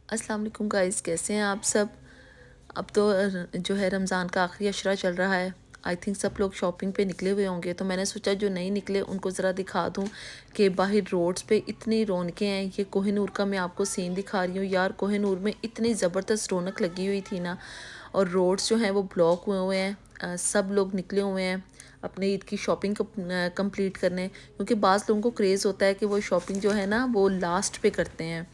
अस्सलाम वालेकुम गाइस, कैसे हैं आप सब। अब तो जो है रमज़ान का आखिरी अशरा चल रहा है। आई थिंक सब लोग शॉपिंग पे निकले हुए होंगे, तो मैंने सोचा जो नहीं निकले उनको ज़रा दिखा दूं कि बाहर रोड्स पे इतनी रौनकें हैं। ये कोहिनूर का मैं आपको सीन दिखा रही हूँ यार। कोहिनूर में इतनी ज़बरदस्त रौनक लगी हुई थी ना, और रोड्स जो हैं वो ब्लॉक हुए हुए हैं। सब लोग निकले हुए हैं अपने ईद की शॉपिंग कंप्लीट करने, क्योंकि बाज़ लोगों को क्रेज़ होता है कि वो शॉपिंग जो है ना वो लास्ट पे करते हैं।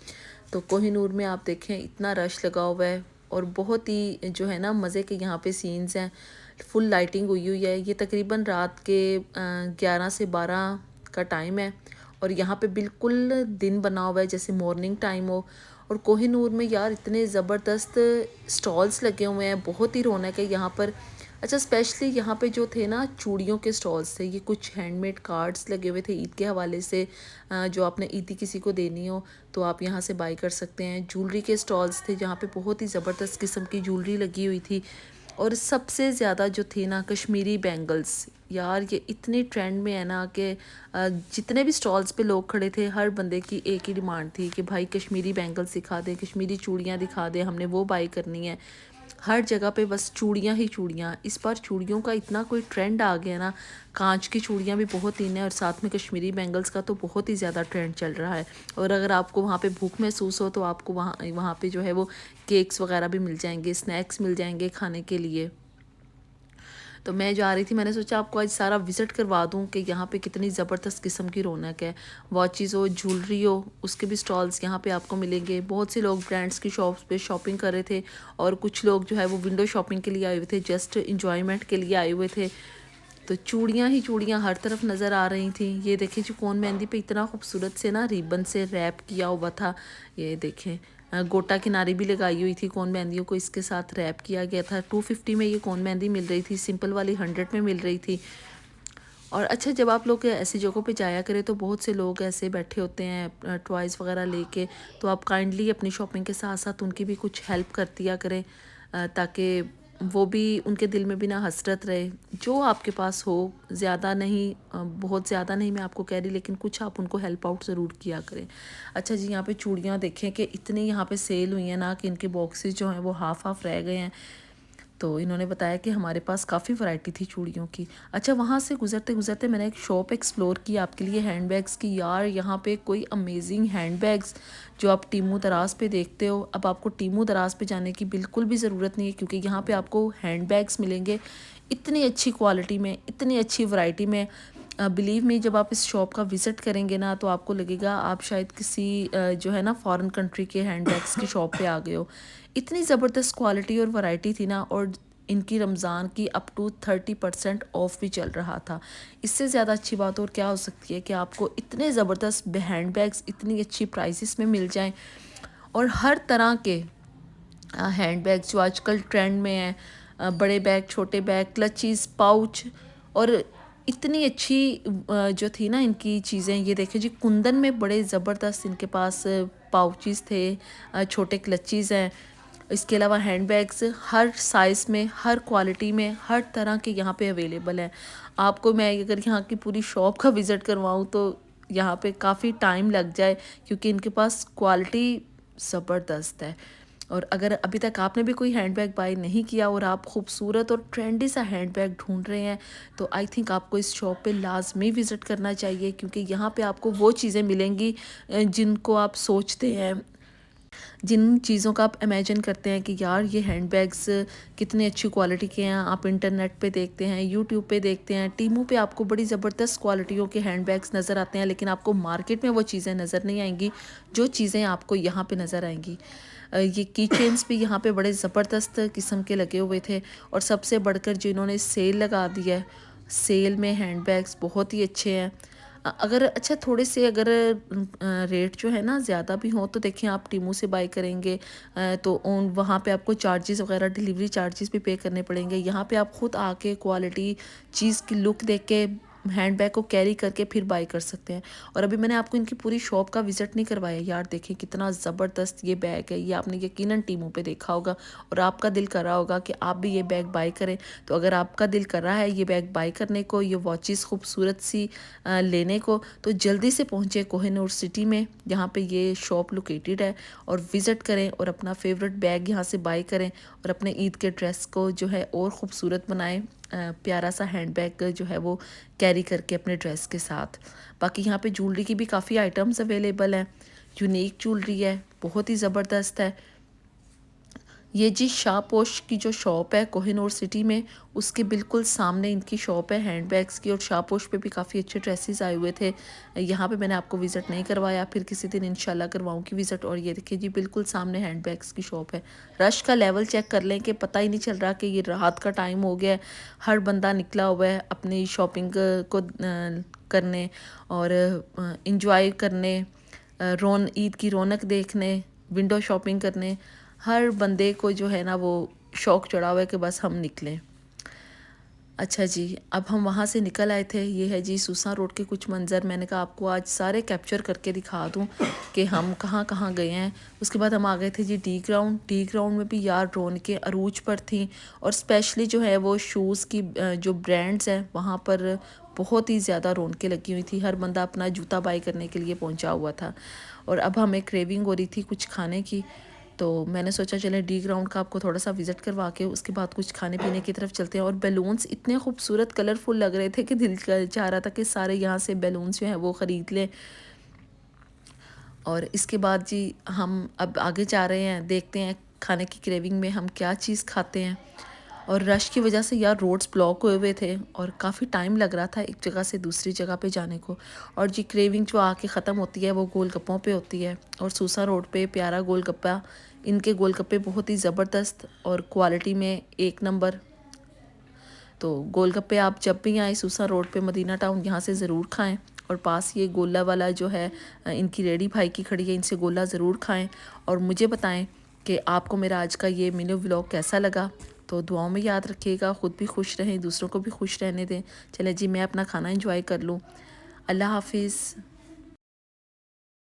तो कोहिनूर में आप देखें इतना रश लगा हुआ है, और बहुत ही जो है ना मज़े के यहाँ पे सीन्स हैं। फुल लाइटिंग हुई हुई है। ये तकरीबन रात के 11 से 12 का टाइम है, और यहाँ पे बिल्कुल दिन बना हुआ है जैसे मॉर्निंग टाइम हो। और कोहिनूर में यार इतने ज़बरदस्त स्टॉल्स लगे हुए हैं, बहुत ही रौनक है यहाँ पर। अच्छा, स्पेशली यहाँ पे जो थे ना चूड़ियों के स्टॉल्स थे, ये कुछ हैंडमेड कार्ड्स लगे हुए थे ईद के हवाले से। जो आपने ईदी किसी को देनी हो तो आप यहाँ से बाई कर सकते हैं। ज्वेलरी के स्टॉल्स थे जहाँ पे बहुत ही ज़बरदस्त किस्म की ज्वेलरी लगी हुई थी। और सबसे ज़्यादा जो थी ना कश्मीरी बैंगल्स, यार ये इतनी ट्रेंड में है ना कि जितने भी स्टॉल्स पे लोग खड़े थे हर बंदे की एक ही डिमांड थी कि भाई कश्मीरी बैंगल्स दिखा दें, कश्मीरी चूड़ियाँ दिखा दें, हमने वो बाई करनी है। हर जगह पे बस चूड़ियाँ ही चूड़ियाँ। इस बार चूड़ियों का इतना कोई ट्रेंड आ गया ना, कांच की चूड़ियाँ भी बहुत इन है, और साथ में कश्मीरी बैंगल्स का तो बहुत ही ज़्यादा ट्रेंड चल रहा है। और अगर आपको वहाँ पे भूख महसूस हो तो आपको वहाँ वहाँ पे जो है वो केक्स वगैरह भी मिल जाएंगे, स्नैक्स मिल जाएंगे खाने के लिए। तो मैं जा रही थी, मैंने सोचा आपको आज सारा विज़िट करवा दूं कि यहाँ पे कितनी ज़बरदस्त किस्म की रौनक है। वॉचेज़ हो, ज्वेलरी हो, उसके भी स्टॉल्स यहाँ पे आपको मिलेंगे। बहुत से लोग ब्रांड्स की शॉप्स पे शॉपिंग कर रहे थे, और कुछ लोग जो है वो विंडो शॉपिंग के लिए आए हुए थे, जस्ट इंजॉयमेंट के लिए आए हुए थे। तो चूड़ियाँ ही चूड़ियाँ हर तरफ नज़र आ रही थी। ये देखें जो कोन मेहंदी पे इतना खूबसूरत से ना रिबन से रैप किया हुआ था। ये देखें गोटा किनारी भी लगाई हुई थी, कोन मेहंदियों को इसके साथ रैप किया गया था। 250 में ये कोन मेहंदी मिल रही थी, सिंपल वाली 100 में मिल रही थी। और अच्छा, जब आप लोग ऐसी जगहों पे जाया करें तो बहुत से लोग ऐसे बैठे होते हैं टॉयज़ वगैरह लेके, तो आप काइंडली अपनी शॉपिंग के साथ साथ उनकी भी कुछ हेल्प कर दिया करें, ताकि वो भी उनके दिल में भी ना हसरत रहे। जो आपके पास हो, ज़्यादा नहीं, बहुत ज़्यादा नहीं मैं आपको कह रही, लेकिन कुछ आप उनको हेल्प आउट ज़रूर किया करें। अच्छा जी, यहाँ पे चूड़ियाँ देखें कि इतनी यहाँ पे सेल हुई हैं ना कि इनके बॉक्सेस जो हैं वो हाफ़ हाफ़ रह गए हैं। तो इन्होंने बताया कि हमारे पास काफ़ी वैरायटी थी चूड़ियों की। अच्छा, वहाँ से गुज़रते गुज़रते मैंने एक शॉप एक्सप्लोर की आपके लिए हैंडबैग्स की। यार यहाँ पे कोई अमेजिंग हैंडबैग्स जो आप टीमू दराज पे देखते हो, अब आपको टीमू दराज पे जाने की बिल्कुल भी ज़रूरत नहीं है, क्योंकि यहाँ पे आपको हैंडबैग्स मिलेंगे इतनी अच्छी क्वालिटी में, इतनी अच्छी वैरायटी में। बिलीव मी, जब आप इस शॉप का विज़िट करेंगे ना तो आपको लगेगा आप शायद किसी जो है ना फॉरेन कंट्री के हैंडबैग्स की शॉप पे आ गए हो। इतनी ज़बरदस्त क्वालिटी और वैरायटी थी ना, और इनकी रमज़ान की अप टू 30% ऑफ भी चल रहा था। इससे ज़्यादा अच्छी बात और क्या हो सकती है कि आपको इतने ज़बरदस्त हैंड बैग्स इतनी अच्छी प्राइसेस में मिल जाएं, और हर तरह के हैंड बैग्स जो आजकल ट्रेंड में हैं, बड़े बैग, छोटे बैग, क्लचीज़, पाउच। और इतनी अच्छी जो थी ना इनकी चीज़ें, ये देखें जी, कुंदन में बड़े ज़बरदस्त इनके पास पाउचेस थे, छोटे क्लचीज़ हैं। इसके अलावा हैंड बैग्स हर साइज़ में, हर क्वालिटी में, हर तरह के यहाँ पे अवेलेबल हैं। आपको मैं अगर यहाँ की पूरी शॉप का विज़िट करवाऊँ तो यहाँ पे काफ़ी टाइम लग जाए, क्योंकि इनके पास क्वालिटी ज़बरदस्त है। और अगर अभी तक आपने भी कोई हैंडबैग बाय नहीं किया और आप खूबसूरत और ट्रेंडी सा हैंडबैग ढूंढ रहे हैं, तो आई थिंक आपको इस शॉप पे लाजमी विज़िट करना चाहिए, क्योंकि यहाँ पे आपको वो चीज़ें मिलेंगी जिनको आप सोचते हैं, जिन चीज़ों का आप इमेजिन करते हैं कि यार ये हैंडबैग्स कितनी अच्छी क्वालिटी के हैं। आप इंटरनेट पे देखते हैं, यूट्यूब पे देखते हैं, टीमू पे आपको बड़ी ज़बरदस्त क्वालिटियों के हैंडबैग्स नज़र आते हैं, लेकिन आपको मार्केट में वो चीज़ें नज़र नहीं आएंगी जो चीज़ें आपको यहाँ पे नज़र आएंगी। ये की चेन्स भी यहाँ पे बड़े ज़बरदस्त किस्म के लगे हुए थे, और सबसे बढ़कर जो इन्होंने सेल लगा दिया है, सेल में हैंडबैग्स बहुत ही अच्छे हैं। अगर अच्छा थोड़े से अगर रेट जो है ना ज़्यादा भी हों तो देखें, आप टीमू से बाई करेंगे तो उन वहाँ पे आपको चार्जेस वगैरह, डिलीवरी चार्जेस भी पे करने पड़ेंगे। यहाँ पे आप ख़ुद आके क्वालिटी चीज़ की लुक देख के हैंड बैग को कैरी करके फिर बाई कर सकते हैं। और अभी मैंने आपको इनकी पूरी शॉप का विज़िट नहीं करवाया यार, देखें कितना ज़बरदस्त ये बैग है। ये आपने यकीनन टीमों पे देखा होगा और आपका दिल कर रहा होगा कि आप भी ये बैग बाई करें। तो अगर आपका दिल कर रहा है ये बैग बाई करने को, ये वॉचेस खूबसूरत सी लेने को, तो जल्दी से पहुँचें कोहिनूर सिटी में जहाँ पे ये शॉप लोकेटेड है, और विज़िट करें और अपना फेवरेट बैग यहाँ से बाई करें और अपने ईद के ड्रेस को जो है और ख़ूबसूरत बनाएं। प्यारा सा हैंड बैग जो है वो कैरी करके अपने ड्रेस के साथ। बाकी यहाँ पे ज्वेलरी की भी काफ़ी आइटम्स अवेलेबल हैं, यूनिक ज्वेलरी है, बहुत ही ज़बरदस्त है। ये जी शाहपोश की जो शॉप है कोहिनूर सिटी में, उसके बिल्कुल सामने इनकी शॉप है हैंड बैग्स की। और शाहपोश पे भी काफ़ी अच्छे ड्रेसेस आए हुए थे। यहाँ पे मैंने आपको विज़िट नहीं करवाया, फिर किसी दिन इंशाल्लाह करवाऊँगी विज़िट। और ये देखिए जी बिल्कुल सामने हैंड बैग्स की शॉप है। रश का लेवल चेक कर लें कि पता ही नहीं चल रहा कि ये रात का टाइम हो गया है। हर बंदा निकला हुआ है अपनी शॉपिंग को करने और इंजॉय करने, ईद की रौनक देखने, विंडो शॉपिंग करने। हर बंदे को जो है ना वो शौक़ चढ़ा हुआ है कि बस हम निकलें। अच्छा जी, अब हम वहाँ से निकल आए थे। ये है जी सूसा रोड के कुछ मंज़र। मैंने कहा आपको आज सारे कैप्चर करके दिखा दूँ कि हम कहाँ कहाँ गए हैं। उसके बाद हम आ गए थे G T ground. T ground में भी यार रौनकें अरूज पर थी, और स्पेशली जो है वो शूज़ की जो ब्रांड्स हैं वहाँ पर बहुत ही ज़्यादा रौनकें लगी हुई थी। हर बंदा अपना जूता बाई करने के लिए पहुँचा हुआ था। और अब हमें क्रेविंग हो रही थी कुछ खाने की, तो मैंने सोचा चले डी ग्राउंड का आपको थोड़ा सा विज़िट करवा के उसके बाद कुछ खाने पीने की तरफ चलते हैं। और बैलून्स इतने खूबसूरत कलरफुल लग रहे थे कि दिल चाह रहा था कि सारे यहाँ से बैलून्स जो हैं वो ख़रीद लें। और इसके बाद जी हम अब आगे जा रहे हैं, देखते हैं खाने की क्रेविंग में हम क्या चीज़ खाते हैं। और रश की वजह से यार रोड्स ब्लॉक हुए हुए थे और काफ़ी टाइम लग रहा था एक जगह से दूसरी जगह पे जाने को। और जी क्रेविंग जो आके ख़त्म होती है वो गोलगप्पों पे होती है। और सूसा रोड पे प्यारा गोलगप्पा, इनके गोलगप्पे बहुत ही ज़बरदस्त और क्वालिटी में एक नंबर। तो गोलगप्पे आप जब भी आए सूसा रोड पे मदीना टाउन यहाँ से ज़रूर खाएं। और पास ये गोला वाला जो है इनकी रेडी भाई की खड़ी है, इनसे गोला ज़रूर खाएं। और मुझे बताएं कि आपको मेरा आज का ये मिनी व्लॉग कैसा लगा। तो दुआओं में याद रखिएगा, ख़ुद भी खुश रहें, दूसरों को भी खुश रहने दें। चले जी मैं अपना खाना एंजॉय कर लूँ। अल्लाह हाफिज़।